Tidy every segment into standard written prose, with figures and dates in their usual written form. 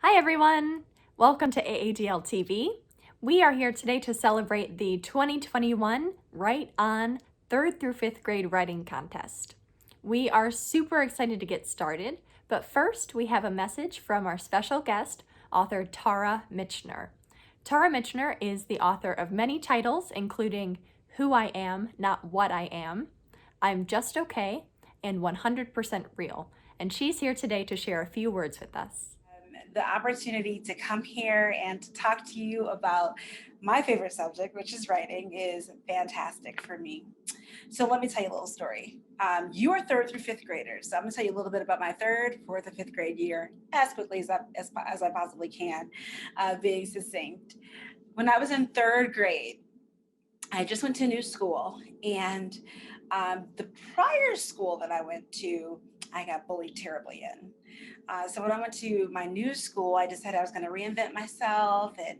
Hi everyone! Welcome to AADL TV. We are here today to celebrate the 2021 Write On 3rd through 5th grade writing contest. We are super excited to get started, but first we have a message from our special guest, author Tara Michener. Tara Michener is the author of many titles, including Who I Am, Not What I Am, I'm Just Okay, and 100% Real. And she's here today to share a few words with us. The opportunity to come here and to talk to you about my favorite subject, which is writing, is fantastic for me. So let me tell you a little story. You are 3rd through 5th graders. So I'm going to tell you a little bit about my 3rd, 4th, and 5th grade year as quickly as I possibly can, being succinct. When I was in 3rd grade, I just went to a new school, and the prior school that I went to, I got bullied terribly in. So when I went to my new school, I decided I was going to reinvent myself and,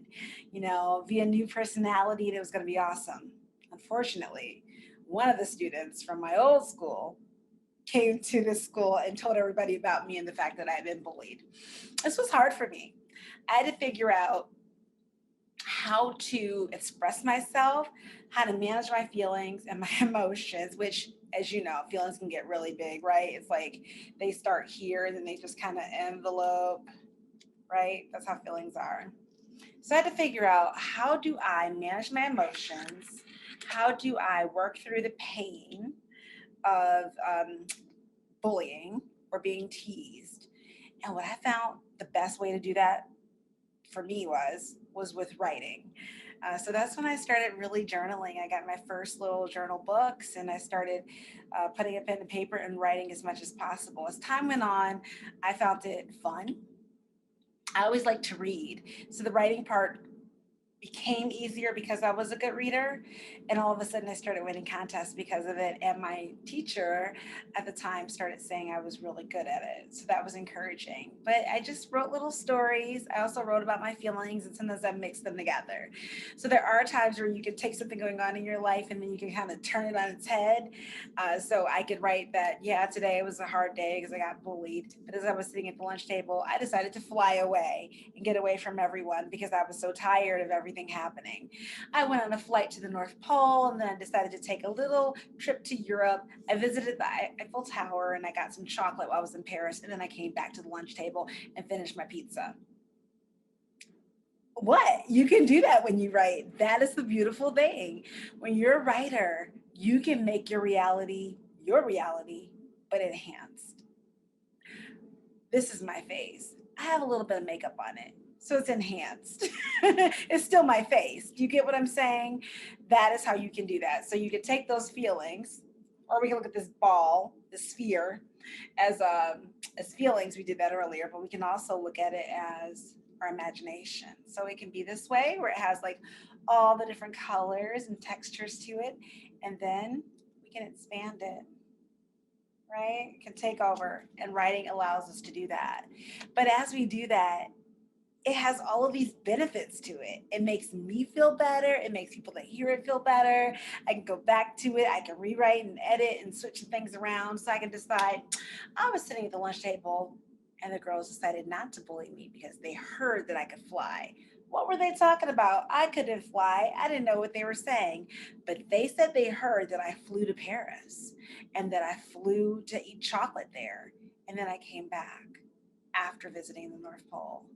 be a new personality, and it was going to be awesome. Unfortunately, one of the students from my old school came to this school and told everybody about me and the fact that I had been bullied. This was hard for me. I had to figure out how to express myself, how to manage my feelings and my emotions, which, as you know, feelings can get really big, right? It's like they start here and then they just kind of envelope, right? That's how feelings are. So I had to figure out, how do I manage my emotions? How do I work through the pain of bullying or being teased? And what I found the best way to do that for me was with writing. So that's when I started really journaling. I got my first little journal books, and I started putting a pen to paper and writing as much as possible. As time went on, I found it fun. I always like to read, so the writing part became easier because I was a good reader. And all of a sudden, I started winning contests because of it. And my teacher at the time started saying I was really good at it. So that was encouraging. But I just wrote little stories. I also wrote about my feelings, and sometimes I mixed them together. So there are times where you can take something going on in your life and then you can kind of turn it on its head. So I could write that, yeah, today was a hard day because I got bullied. But as I was sitting at the lunch table, I decided to fly away and get away from everyone because I was so tired of everything happening. I went on a flight to the North Pole, and then I decided to take a little trip to Europe. I visited the Eiffel Tower and I got some chocolate while I was in Paris. And then I came back to the lunch table and finished my pizza. What? You can do that when you write. That is the beautiful thing. When you're a writer, you can make your reality, but enhanced. This is my face. I have a little bit of makeup on it, so it's enhanced. It's still my face. Do you get what I'm saying? That is how you can do that. So you can take those feelings, or we can look at this ball, this sphere, as feelings. We did that earlier, but we can also look at it as our imagination. So it can be this way, where it has like all the different colors and textures to it, and then we can expand it, right? It can take over, and writing allows us to do that. But as we do that, it has all of these benefits to it. It makes me feel better. It makes people that hear it feel better. I can go back to it. I can rewrite and edit and switch things around so I can decide. I was sitting at the lunch table and the girls decided not to bully me because they heard that I could fly. What were they talking about? I couldn't fly. I didn't know what they were saying. But they said they heard that I flew to Paris and that I flew to eat chocolate there. And then I came back after visiting the North Pole.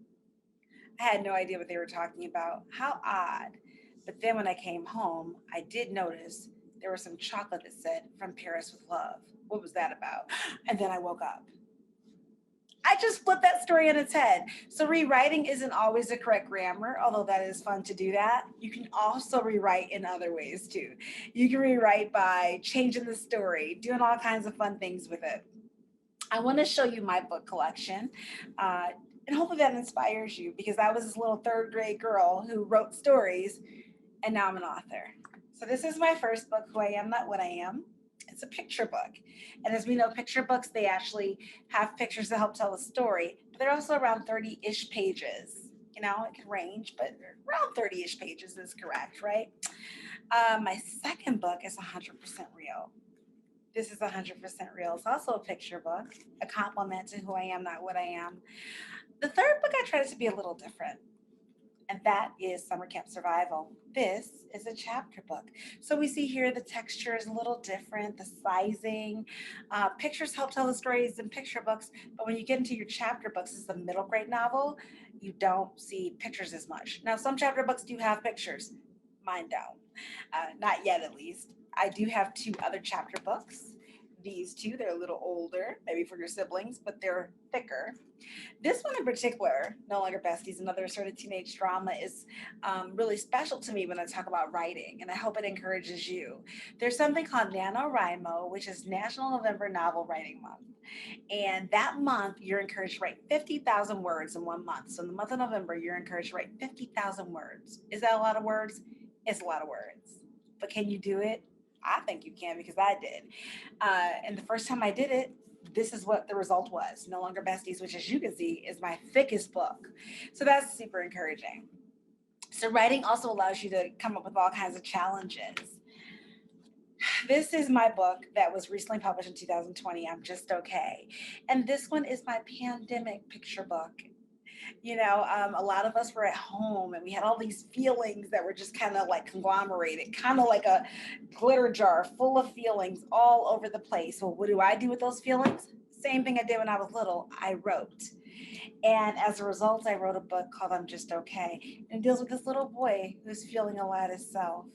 I had no idea what they were talking about. How odd. But then when I came home, I did notice there was some chocolate that said "From Paris with Love." What was that about? And then I woke up. I just flipped that story on its head. So rewriting isn't always the correct grammar, although that is fun to do that. You can also rewrite in other ways too. You can rewrite by changing the story, doing all kinds of fun things with it. I want to show you my book collection. Uh, and hopefully that inspires you, because I was this little 3rd grade girl who wrote stories, and now I'm an author. So this is my first book, Who I Am, Not What I Am. It's a picture book. And as we know, picture books, they actually have pictures to help tell a story, but they're also around 30-ish pages. It can range, but around 30-ish pages is correct, right? My second book is 100% real. This is 100% real. It's also a picture book, a compliment to Who I Am, Not What I Am. The third book I tried to be a little different, and that is Summer Camp Survival. This is a chapter book. So we see here the texture is a little different, the sizing. Pictures help tell the stories in picture books, but when you get into your chapter books, this is a middle grade novel, you don't see pictures as much. Now, some chapter books do have pictures, mine don't. Not yet, at least. I do have two other chapter books. These two, they're a little older, maybe for your siblings, but they're thicker. This one in particular, No Longer Besties, another sort of teenage drama, is really special to me when I talk about writing, and I hope it encourages you. There's something called NaNoWriMo, which is National November Novel Writing Month. And that month, you're encouraged to write 50,000 words in 1 month. So in the month of November, you're encouraged to write 50,000 words. Is that a lot of words? It's a lot of words. But can you do it? I think you can because I did. And the first time I did it, this is what the result was. No Longer Besties, which as you can see is my thickest book. So that's super encouraging. So writing also allows you to come up with all kinds of challenges. This is my book that was recently published in 2020, I'm Just Okay. And this one is my pandemic picture book. A lot of us were at home and we had all these feelings that were just kind of like conglomerated, kind of like a glitter jar full of feelings all over the place. So, what do I do with those feelings? Same thing I did when I was little. I wrote. And as a result, I wrote a book called I'm Just Okay. And it deals with this little boy who's feeling a lot of self.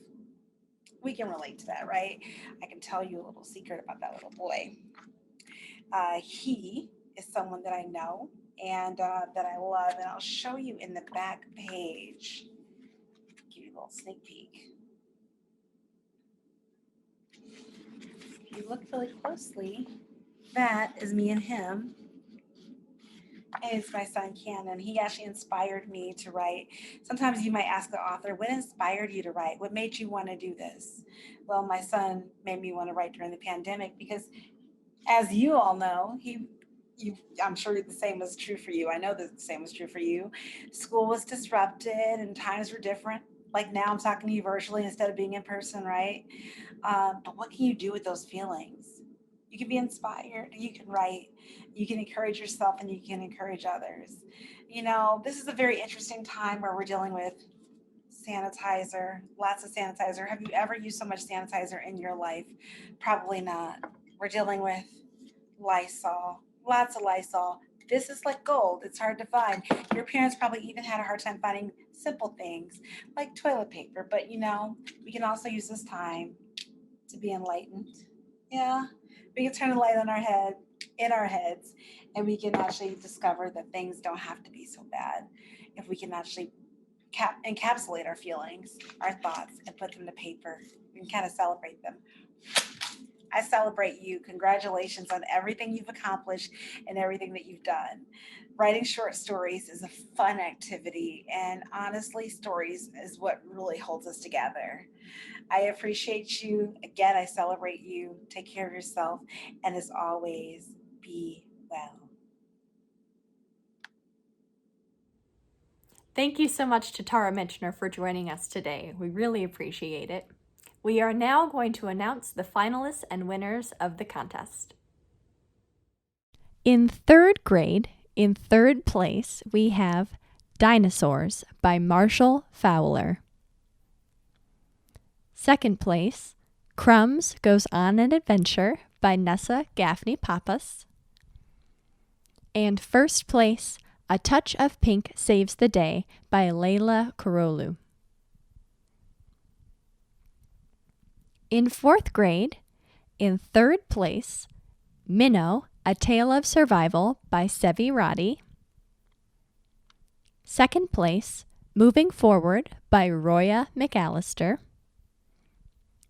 We can relate to that, right? I can tell you a little secret about that little boy. He is someone that I know and that I love, and I'll show you in the back page. Give you a little sneak peek. If you look really closely, that is me and him. And it's my son Cannon. He actually inspired me to write. Sometimes you might ask the author, what inspired you to write? What made you want to do this? Well, my son made me want to write during the pandemic because, as you all know, I'm sure the same was true for you. I know that the same was true for you. School was disrupted and times were different. Like now I'm talking to you virtually instead of being in person, right? But what can you do with those feelings? You can be inspired, you can write, you can encourage yourself, and you can encourage others. This is a very interesting time where we're dealing with sanitizer, lots of sanitizer. Have you ever used so much sanitizer in your life? Probably not. We're dealing with Lysol, lots of Lysol. This is like gold. It's hard to find. Your parents probably even had a hard time finding simple things like toilet paper, but we can also use this time to be enlightened. Yeah, we can turn the light on in our heads, and we can actually discover that things don't have to be so bad if we can actually encapsulate our feelings, our thoughts, and put them to paper. We can kind of celebrate them. I celebrate you. Congratulations on everything you've accomplished and everything that you've done. Writing short stories is a fun activity, and honestly, stories is what really holds us together. I appreciate you. Again, I celebrate you. Take care of yourself, and as always, be well. Thank you so much to Tara Mitchner for joining us today. We really appreciate it. We are now going to announce the finalists and winners of the contest. In third grade, in third place, we have Dinosaurs by Marshall Fowler. Second place, Crumbs Goes on an Adventure by Nessa Gaffney Pappas. And first place, A Touch of Pink Saves the Day by Layla Karolu. In fourth grade, in third place, Minnow, A Tale of Survival by Sevi Roddy. Second place, Moving Forward by Roya McAllister.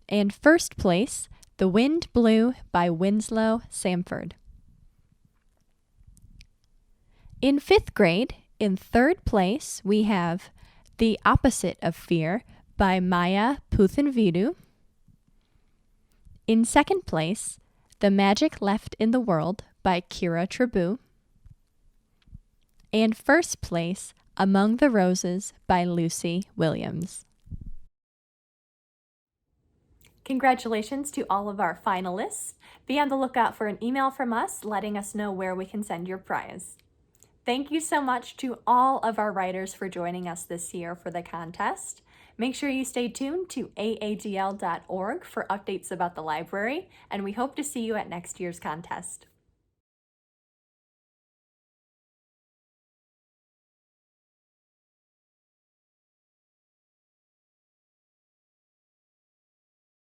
And first place, The Wind Blew by Winslow Samford. In fifth grade, in third place, we have The Opposite of Fear by Maya Puthenvidu. In second place, The Magic Left in the World by Kira Trabu. And first place, Among the Roses by Lucy Williams. Congratulations to all of our finalists. Be on the lookout for an email from us letting us know where we can send your prize. Thank you so much to all of our writers for joining us this year for the contest. Make sure you stay tuned to aadl.org for updates about the library, and we hope to see you at next year's contest.